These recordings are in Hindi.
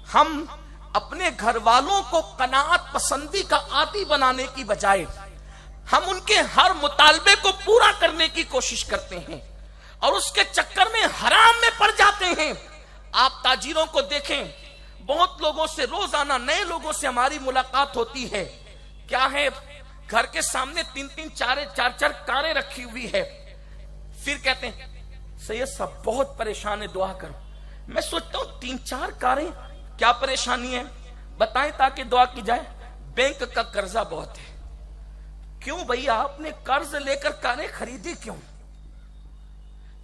हम अपने घर वालों को कनाअत पसंदी का आदी बनाने की बजाय हम उनके हर मुतालबे को पूरा करने की कोशिश करते हैं और उसके चक्कर में हराम में पड़ जाते हैं। आप ताजिरों को देखें, बहुत लोगों से रोजाना नए लोगों से हमारी मुलाकात होती है। क्या है, घर के सामने 3-3, 4-4 कारें रखी हुई है। फिर कहते हैं सैयद साहब बहुत परेशान है, दुआ करो। मैं सोचता हूं 3-4 कारें, क्या परेशानी है बताएं ताकि दुआ की जाए। बैंक का कर्जा बहुत है। क्यों भैया, आपने कर्ज लेकर कारें खरीदी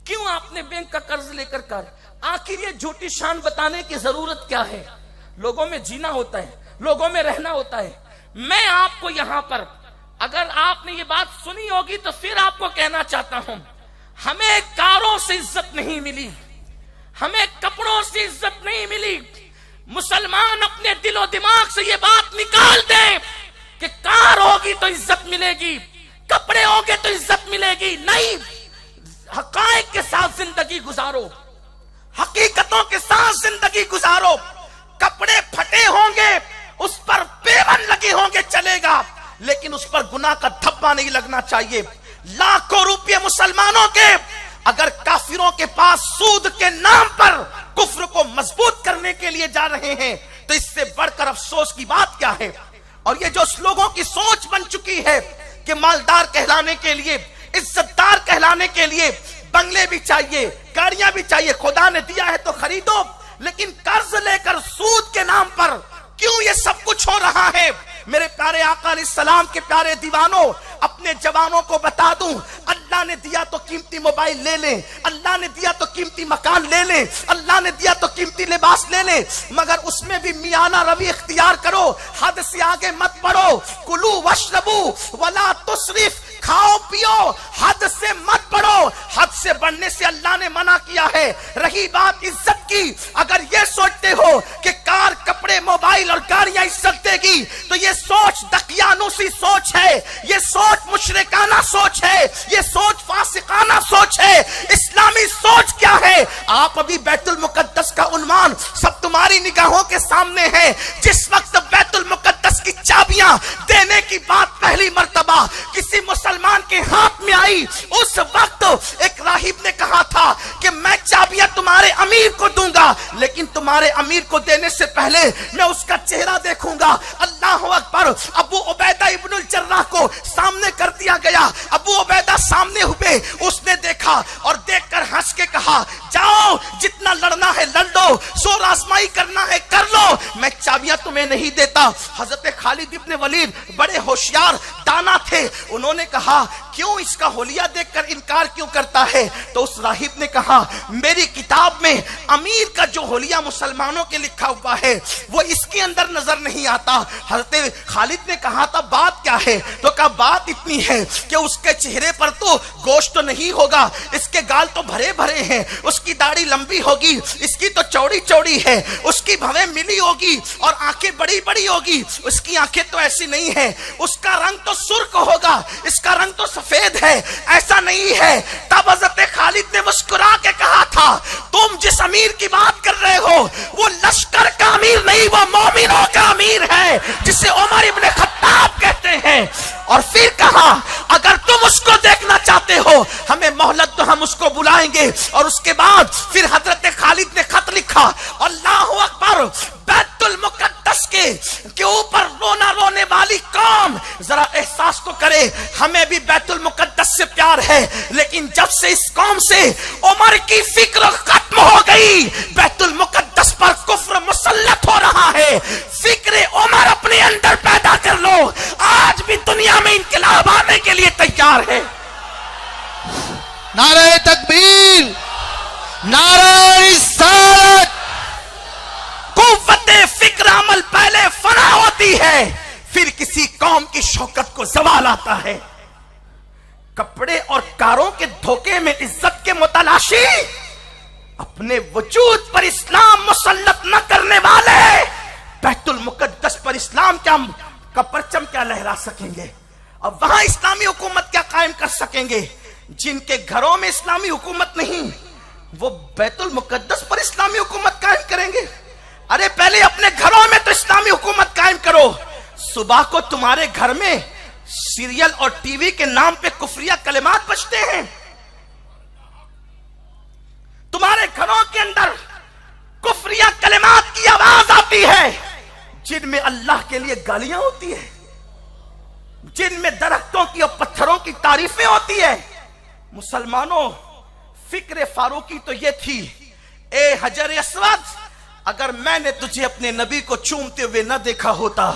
क्यों आपने बैंक का कर्ज लेकर कार? आखिर ये झूठी शान बताने की जरूरत क्या है? लोगों में जीना होता है, लोगों में रहना होता है। मैं आपको यहां पर, अगर आपने ये बात सुनी होगी तो फिर आपको कहना चाहता हूं, हमें कारों से इज्जत नहीं मिली, हमें कपड़ों से इज्जत नहीं मिली। मुसलमान अपने दिलो दिमाग से ये बात निकाल दें कि कार होगी तो इज्जत मिलेगी, कपड़े होंगे तो इज्जत मिलेगी। नहीं, हकायक के साथ जिंदगी गुजारो, हकीकतों के साथ जिंदगी गुजारो। कपड़े फटे होंगे, उस पर पेवन लगे होंगे, चलेगा, लेकिन उस पर गुनाह का धब्बा नहीं लगना चाहिए। लाखों रुपये मुसलमानों के अगर काफिरों के पास सूद के नाम पर कुफ्र को मजबूत करने के लिए जा रहे हैं तो इससे बढ़कर अफसोस की बात क्या है। और ये जो लोगों की सोच बन चुकी है कि मालदार कहलाने के लिए, इज्जतदार कहलाने के लिए बंगले भी चाहिए, गाड़ियां भी चाहिए, खुदा ने दिया है तो खरीदो, लेकिन कर्ज लेकर सूद के नाम पर क्यों ये सब कुछ हो रहा है। मेरे प्यारे आका अलैहिस्सलाम के प्यारे दीवानों, अपने जवानों को बता दूं, अल्लाह ने दिया तो कीमती मोबाइल ले लें, अल्लाह ने दिया तो कीमती मकान ले लें, अल्लाह ने दिया तो कीमती लिबास ले लें, मगर उसमें भी मियाना रवि इख्तियार करो, हद से आगे मत बढ़ो। कुलू वशरबू वला तुसरिफ, खाओ पियो, हद से मत बढ़ो, हद से बढ़ने से अल्लाह ने मना किया है। रही बात इज्जत की, अगर ये सोचते हो कि कार, कपड़े, मोबाइल और गाड़ियां इज्जत देगी तो ये सोच दकियानुसी सोच है, ये सोच मुशरिकाना सोच है, ये सोच फासिकाना सोच है। इस्लामी सोच क्या है? आप अभी बैतुल मुकद्दस का उन्वान सब तुम्हारी निगाहों के सामने है। जिस वक्त बैतुल मुकद्दस की चाबियां देने की बात पहली मर्तबा किसी मुसलमान के हाथ में आई, उस वक्त एक राहिब ने कहा था कि मैं चाबियां तुम्हारे अमीर को दूंगा, लेकिन तुम्हारे अमीर को देने से पहले मैं उसका चेहरा देखूंगा। अल्लाह अकबर। अबू उबैदा इब्नुल जर्राह को सामने कर दिया गया। अबू उबैदा सामने हुए, उसने देखा और देखकर हंस के कहा, जाओ जितना लड़ना है लड़ लो, जोर आजमाई करना है कर लो, मैं चाबियां तुम्हें नहीं देता। हजरत खालिद इब्न वलीद बड़े होशियार दाना थे, उन्होंने कहा क्यों इसका होलिया देखकर इनकार क्यों करता है? तो उस राहिब ने कहा, मेरी किताब में अमीर का जो होलिया मुसलमानों के लिखा हुआ है वो इसके अंदर नजर नहीं आता। हजरत खालिद ने कहा था बात क्या है? तो कहा बात इतनी है कि उसके चेहरे पर तो गोश्त तो नहीं होगा, इसके गाल तो भरे भरे हैं, उसकी दाढ़ी लंबी होगी, इसकी तो चौड़ी चौड़ी है, उसकी भवें मिली होगी और आंखें बड़ी बड़ी होगी, उसकी आंखें तो ऐसी नहीं है, उसका रंग तो सुर्ख होगा, इसका रंग तो सफेद है, ऐसा नहीं है। तब हज़रत खालिद ने मुस्कुरा के कहा था, तुम जिस अमीर की बात कर रहे हो वो लश्कर का अमीर नहीं, वो मोमिनों का अमीर है, जिसे उमर इब्न खत्ताब कहते हैं। और फिर कहा, अगर तुम उसको देखना चाहते हो हमें मोहलत दो, हम उसको बुलाएंगे। और उसके बाद फिर हजरत खालिद ने खत लिखा, अल्लाहु अकबर, बैतुल मुकद्दस के ऊपर रोना रोने वाली कौम जरा एहसास तो करे, हमें भी बैतुल मुकद्दस से प्यार है, लेकिन जब से इस कौम से उमर की फिक्र खत्म हो गई, बैतुल मुकद्दस पर कुफ्र मुसल्लत हो रहा है। फिक्र उमर अपने अंदर पैदा कर लो, आज भी दुनिया में इनकलाब आने के लिए तैयार है। नारे तकबीर, नारे रिसालत। कुव्वते फिक्र अमल पहले फना होती है, फिर किसी कौम की शौकत को जवाल आता है। कपड़े और कारों के धोखे में इज्जत के मुतलाशी, अपने वजूद पर इस्लाम मुसल्लत न करने वाले बैतुल मुकद्दस पर इस्लाम का परचम क्या लहरा सकेंगे? अब वहां इस्लामी हुकूमत क्या कायम कर सकेंगे? जिनके घरों में इस्लामी हुकूमत नहीं, वो बैतुल मुकद्दस पर इस्लामी हुकूमत कायम करेंगे। अरे पहले अपने हुकूमत कायम करो, सुबह को तुम्हारे घर में सीरियल और टीवी के नाम पे कुफरिया कलिमात बजते हैं, तुम्हारे घरों के अंदर कुफरिया कलिमात की आवाज आती है, जिनमें अल्लाह के लिए गालियां होती है, जिनमें दरख्तों की और पत्थरों की तारीफें होती है। मुसलमानों, फिक्र फारूकी तो ये थी, ए हजर अस्वद, अगर मैंने तुझे अपने नबी को चूमते हुए न देखा होता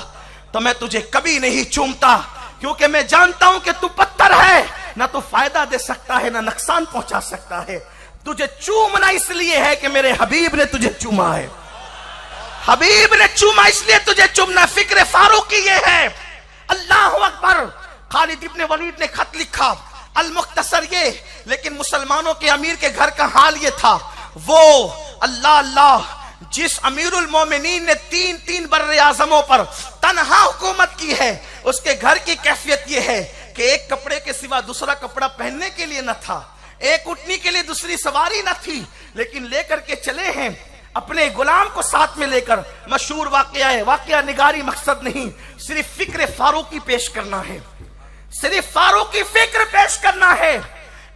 तो मैं तुझे कभी नहीं चूमता, क्योंकि मैं जानता हूं कि तू पत्थर है, ना तो फायदा दे सकता है ना नुकसान पहुंचा सकता है। तुझे चूमना इसलिए है कि मेरे हबीब ने तुझे चूमा है, हबीब ने चूमा इसलिए तुझे चूमना। फिक्र फारूकी ये है। अल्लाह अकबर। खालिद इब्ने वलीद ने खत लिखा, अल मुख्तसर ये, लेकिन मुसलमानों के अमीर के घर का हाल ये था, वो अल्लाह अल्लाह जिस अमीरुल मोमिनीन ने तीन तीन बर्रे आजमों पर तन्हा हुकूमत की है, उसके घर की कैफियत यह है कि एक कपड़े के सिवा दूसरा कपड़ा पहनने के लिए न था, एक उठनी के लिए दूसरी सवारी न थी, लेकिन लेकर के चले हैं अपने गुलाम को साथ में लेकर। मशहूर वाकया है, वाकया निगारी मकसद नहीं, सिर्फ फिक्र फारूकी पेश करना है, सिर्फ फारूकी फिक्र पेश करना है।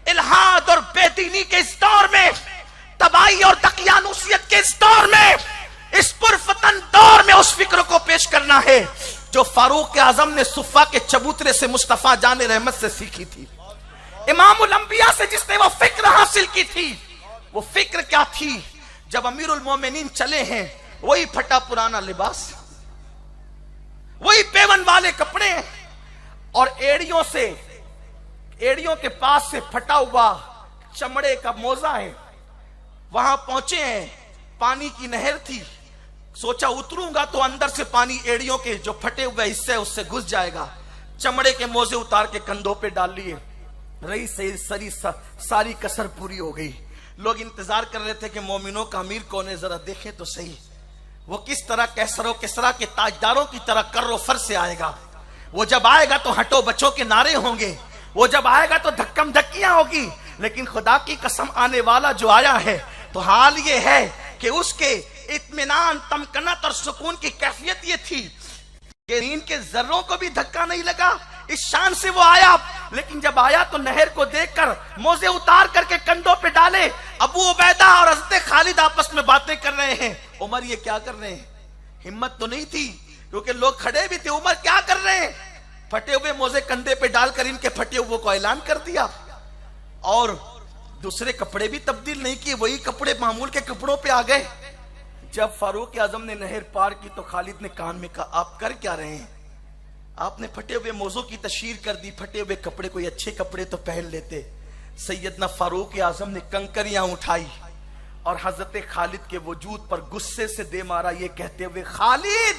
इल्हाद और बेदीनी के इस दौर में, तबाही और दकियानूसियत के इस दौर में, इस पुरफतन दौर में उस फिक्र को पेश करना है जो फारूक आजम ने सुफ़ा के चबूतरे से मुस्तफा जाने रहमत से सीखी थी, इमामुल अंबिया से जिसने वो फिक्र हासिल की थी। वो फिक्र क्या थी? जब अमीरुल मोमिनीन चले हैं, वही फटा पुराना लिबास, वही पेवन वाले कपड़े और एड़ियों के पास से फटा हुआ चमड़े का मोजा है। वहां पहुंचे हैं, पानी की नहर थी, सोचा उतरूंगा तो अंदर से पानी एड़ियों के जो फटे हुए हिस्से उससे घुस जाएगा। चमड़े के मोजे उतार के कंधों पे डाल लिए, रही सही सारी कसर पूरी हो गई। लोग इंतजार कर रहे थे कि मोमिनों का अमीर कौन है, जरा देखें तो सही, वो किस तरह कैसरो किसरा के ताजदारों की तरह कर्रो फर से आएगा। वो जब आएगा तो हटो बच्चों के नारे होंगे, वो जब आएगा तो धक्कम धक्कियां होगी, लेकिन खुदा की कसम आने वाला जो आया है तो हाल ये है कि उसके इत्मीनान, तमकनत और सुकून की कैफियत ये थी कि नींद के जर्रों को भी धक्का नहीं लगा। इस शान से वो आया, लेकिन जब आया तो नहर को देखकर मोजे उतार करके कंधों पे डाले। अबू उबैदा और हज़रत खालिद आपस में बातें कर रहे हैं, उमर ये क्या कर रहे हैं? हिम्मत तो नहीं थी क्योंकि लोग खड़े भी थे। उमर क्या कर रहे हैं? फटे हुए मोजे कंधे पे डालकर इनके फटे हुए को ऐलान कर दिया और दूसरे कपड़े भी तब्दील नहीं किए, वही कपड़े मामूल के कपड़ों पे आ गए। जब फारूक आजम ने नहर पार की तो खालिद ने कान में कहा, आप कर क्या रहे हैं? आपने फटे हुए मोजों की तशहीर कर दी, फटे हुए कपड़े, कोई अच्छे कपड़े तो पहन लेते। सैयदना फारूक आजम ने कंकरियां उठाई और हजरत खालिद के वजूद पर गुस्से से दे मारा, ये कहते हुए, खालिद,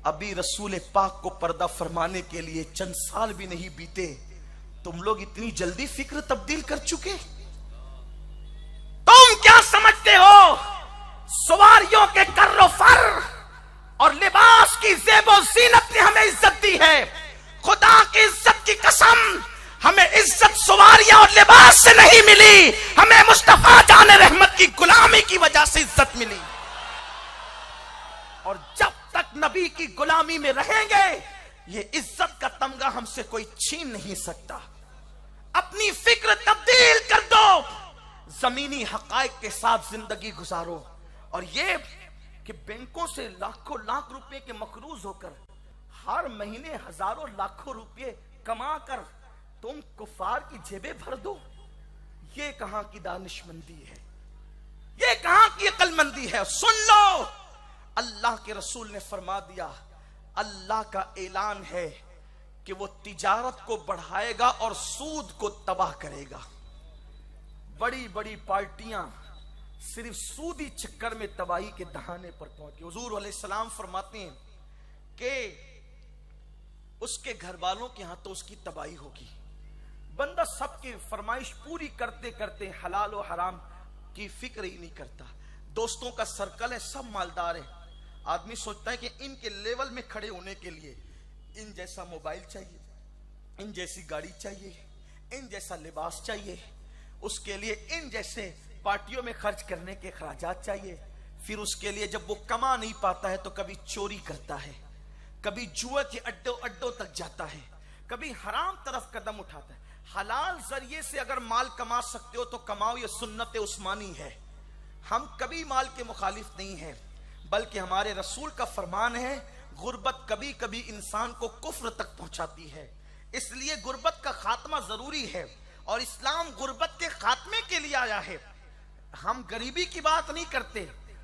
अभी रसूल पाक को पर्दा फरमाने के लिए चंद साल भी नहीं बीते, तुम लोग इतनी जल्दी फिक्र तब्दील कर चुके? तुम क्या समझते हो? सवारियों के कर्रो फर और लिबास की ज़ेबो ज़ीनत ने हमें इज्जत दी है। खुदा की इज्जत की कसम, हमें इज्जत सवारियां और लिबास से नहीं मिली, हमें मुस्तफा जाने रहमत की गुलामी की वजह से इज्जत मिली। और जब तक नबी की गुलामी में रहेंगे, ये इज्जत का तमगा हमसे कोई छीन नहीं सकता। अपनी फिक्र तब्दील कर दो, जमीनी हकायक के साथ जिंदगी गुजारो। और ये कि बैंकों से लाखों लाख रुपए के मकरूज होकर हर महीने हजारों लाखों रुपए कमा कर तुम कुफार की जेबें भर दो, ये कहां की दानिशमंदी है? ये कहां की अक्लमंदी है? सुन लो, अल्लाह के रसूल ने फरमा दिया, अल्लाह का ऐलान है कि वो तिजारत को बढ़ाएगा और सूद को तबाह करेगा। बड़ी बड़ी पार्टियां सिर्फ सूदी चक्कर में तबाही के दहाने पर पहुंची। हुजूर अलैहिस्सलाम फरमाते हैं कि उसके घर वालों के यहां तो उसकी तबाही होगी। बंदा सबकी फरमाइश पूरी करते करते हलाल और हराम की फिक्र ही नहीं करता। दोस्तों का सर्कल है, सब मालदार है। आदमी सोचता है कि इनके लेवल में खड़े होने के लिए इन जैसा मोबाइल चाहिए, इन जैसी गाड़ी चाहिए, इन जैसा लिबास चाहिए, उसके लिए इन जैसे पार्टियों में खर्च करने के खर्चात चाहिए। फिर उसके लिए जब वो कमा नहीं पाता है तो कभी चोरी करता है, कभी जुए के अड्डों तक जाता है, कभी हराम तरफ कदम उठाता है। हलाल जरिए से अगर माल कमा सकते हो तो कमाओ, ये सुन्नत उस्मानी है। हम कभी माल के मुखालिफ नहीं हैं, बल्कि हमारे रसूल का फरमान है गुर्बत कभी कभी इंसान को कुफ्र तक पहुंचाती है, इसलिए गुर्बत का खात्मा जरूरी है और इस्लाम गुर्बत के खात्मे के लिए आया है। हम गरीबी की बात नहीं करते,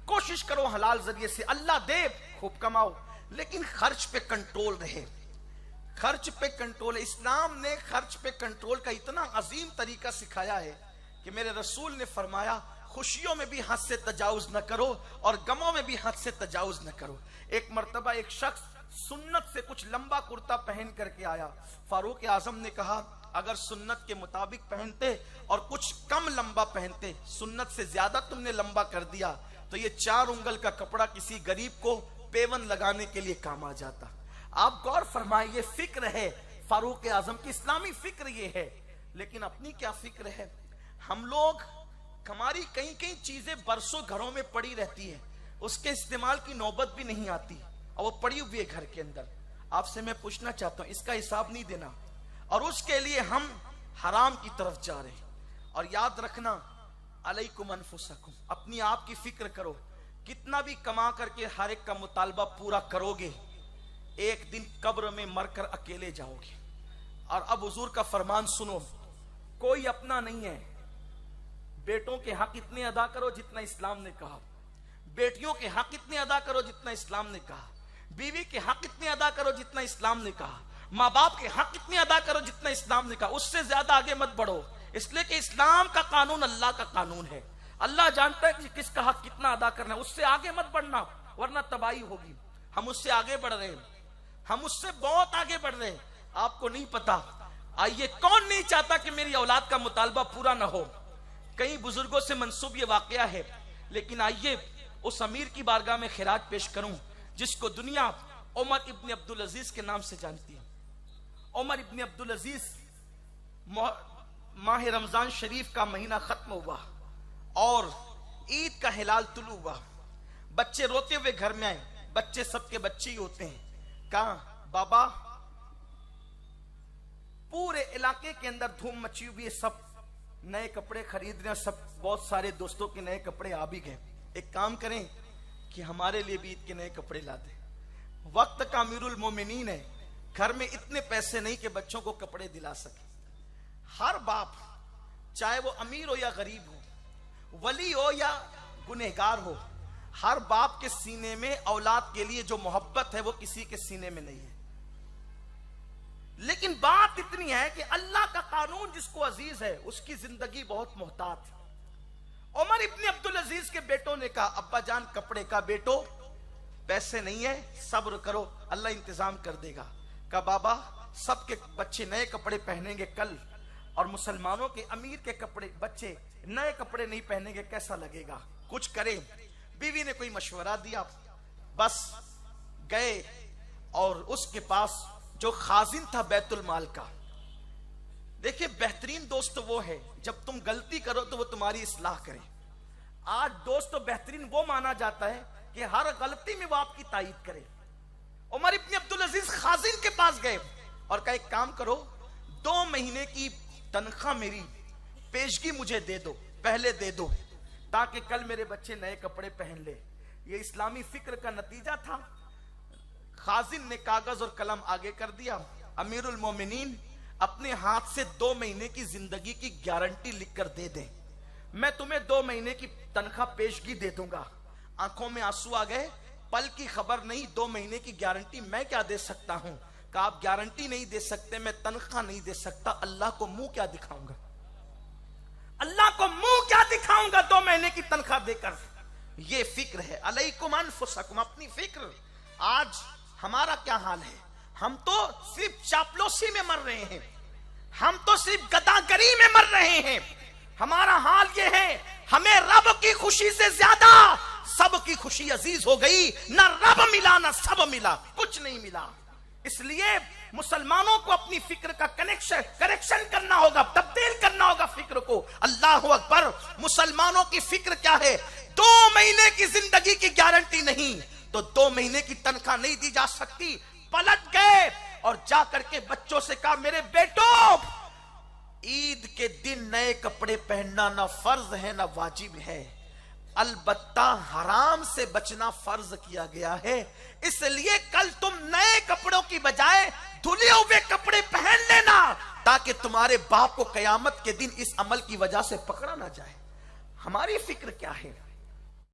कोशिश करो हलाल जरिए से, अल्लाह दे खूब कमाओ, लेकिन खर्च पे कंट्रोल रहे। खर्च पे कंट्रोल, इस्लाम ने खर्च पे कंट्रोल का इतना अजीम तरीका सिखाया है कि मेरे रसूल ने फरमाया खुशियों में भी हद से तजाउज न करो और गमों में भी हद से तजाउज न करो। एक मर्तबा एक शख्स सुन्नत से कुछ लंबा कुर्ता पहन करके आया। फारूक आजम ने कहा अगर सुन्नत के मुताबिक पहनते और कुछ कम लंबा पहनते, सुन्नत से ज्यादा तुमने लंबा कर दिया तो ये 4 उंगल का कपड़ा किसी गरीब को पेवन लगाने के लिए काम आ जाता। आप गौर फरमाए, ये फिक्र है फारूक आजम की, इस्लामी फिक्र ये है। लेकिन अपनी क्या फिक्र है? हम लोग, हमारी कई कई चीजें बरसों घरों में पड़ी रहती है, उसके इस्तेमाल की नौबत भी नहीं आती और वो पड़ी हुई है घर के अंदर। आपसे मैं पूछना चाहता हूं, इसका हिसाब नहीं देना और उसके लिए हम हराम की तरफ जा रहे हैं। और याद रखना, अलैकुम अनफुसकुम, अपनी आप की फिक्र करो। कितना भी कमा करके हर एक का मुतालबा पूरा करोगे, एक दिन कब्र में मरकर अकेले जाओगे। और अब हुजूर का फरमान सुनो, कोई अपना नहीं है। बेटों के हक इतने अदा करो जितना इस्लाम ने कहा, बेटियों के हक इतने अदा करो जितना इस्लाम ने कहा, बीवी के हक इतने अदा करो जितना इस्लाम ने कहा, माँ बाप के हक इतने अदा करो जितना इस्लाम ने कहा, उससे ज्यादा आगे मत बढ़ो। इसलिए कि इस्लाम का कानून अल्लाह का कानून है। अल्लाह जानता है कि किसका हक कितना अदा करना है, उससे आगे मत बढ़ना वरना तबाही होगी। हम उससे आगे बढ़ रहे हैं, हम उससे बहुत आगे बढ़ रहे हैं, आपको नहीं पता। आइए, कौन नहीं चाहता कि मेरी औलाद का मुतालबा पूरा ना हो? कई बुजुर्गों से मंसूब ये वाकया है। लेकिन आइए उस अमीर की बारगाह में खिराज पेश करूं जिसको दुनिया उमर इब्न अब्दुल अजीज के नाम से जानती है। उमर इब्न अब्दुल अजीज, माह रमजान शरीफ का महीना खत्म हुआ और ईद का हिलाल तुलू हुआ। बच्चे रोते हुए घर में आए, बच्चे सबके बच्चे ही होते हैं। कहा बाबा, पूरे इलाके के अंदर धूम मची हुई है, सब नए कपड़े खरीद रहे हैं, सब बहुत सारे दोस्तों के नए कपड़े आ भी गए। एक काम करें कि हमारे लिए भी ईद के नए कपड़े ला दें। वक्त का अमीरुल मोमिनीन है, घर में इतने पैसे नहीं कि बच्चों को कपड़े दिला सके। हर बाप, चाहे वो अमीर हो या गरीब हो, वली हो या गुनहगार हो, हर बाप के सीने में औलाद के लिए जो मोहब्बत है वो किसी के सीने में नहीं है। लेकिन बात इतनी है कि अल्लाह का कानून जिसको अजीज है उसकी जिंदगी बहुत मोहतात है। उमर इब्न अब्दुल अजीज के बेटों ने कहा, अब्बा जान कपड़े का, बेटो पैसे नहीं है, सब्र करो, अल्लाह इंतजाम कर देगा। कहा बाबा, सबके बच्चे नए कपड़े पहनेंगे कल और मुसलमानों के अमीर के कपड़े, बच्चे नए कपड़े नहीं पहनेंगे, कैसा लगेगा? कुछ करें। बीवी ने कोई मशवरा दिया, बस गए और उसके पास जो खाजिन था बैतुल माल का। देखिए, बेहतरीन दोस्त वो है जब तुम गलती करो तो वो तुम्हारी इस्लाह करे। आज दोस्त तो बेहतरीन वो माना जाता है कि हर गलती में वो आपकी तायीद करे। उमर इब्न अब्दुल अजीज खाजिन के पास गए और कहा, एक काम करो, 2 महीने की तनख्वाह मेरी पेशगी मुझे दे दो, पहले दे दो, ताकि कल मेरे बच्चे नए कपड़े पहन ले। ये इस्लामी फिक्र का नतीजा था। खाजिन ने कागज और कलम आगे कर दिया। अमीरुल मोमिनीन अपने हाथ से 2 महीने की जिंदगी की गारंटी लिखकर दे दें, मैं तुम्हें 2 महीने की तनख्वाह पेशगी दे दूंगा। आंखों में आंसू आ गए, पल की खबर नहीं, 2 महीने की गारंटी मैं क्या दे सकता हूं? कहा आप गारंटी नहीं दे सकते, मैं तनख्वाह नहीं दे सकता, अल्लाह को मुंह क्या दिखाऊंगा? अल्लाह को मुंह क्या दिखाऊंगा 2 महीने की तनख्वाह देकर? ये फिक्र है। अलैकुम अनफुसकुम, अपनी फिक्र। आज हमारा क्या हाल है? हम तो सिर्फ चापलूसी में मर रहे हैं, हम तो सिर्फ गदागरी में मर रहे हैं। हमारा हाल ये है, हमें रब की खुशी से ज्यादा सब की खुशी अजीज हो गई। ना रब मिला ना सब मिला, कुछ नहीं मिला। इसलिए मुसलमानों को अपनी फिक्र का करेक्शन करना होगा, तब्दील करना होगा फिक्र को। अल्लाह अकबर। मुसलमानों की फिक्र क्या है? 2 महीने की जिंदगी की गारंटी नहीं तो 2 महीने की तनख्वाह नहीं दी जा सकती। पलट गए और जाकर के बच्चों से कहा, मेरे बेटों, ईद के दिन नए कपड़े पहनना ना फर्ज है ना वाजिब है, अलबत्ता हराम से बचना फर्ज किया गया है। इसलिए कल तुम नए कपड़ों की बजाय धुले हुए कपड़े पहन लेना, ताकि तुम्हारे बाप को कयामत के दिन इस अमल की वजह से पकड़ा ना जाए। हमारी फिक्र क्या है?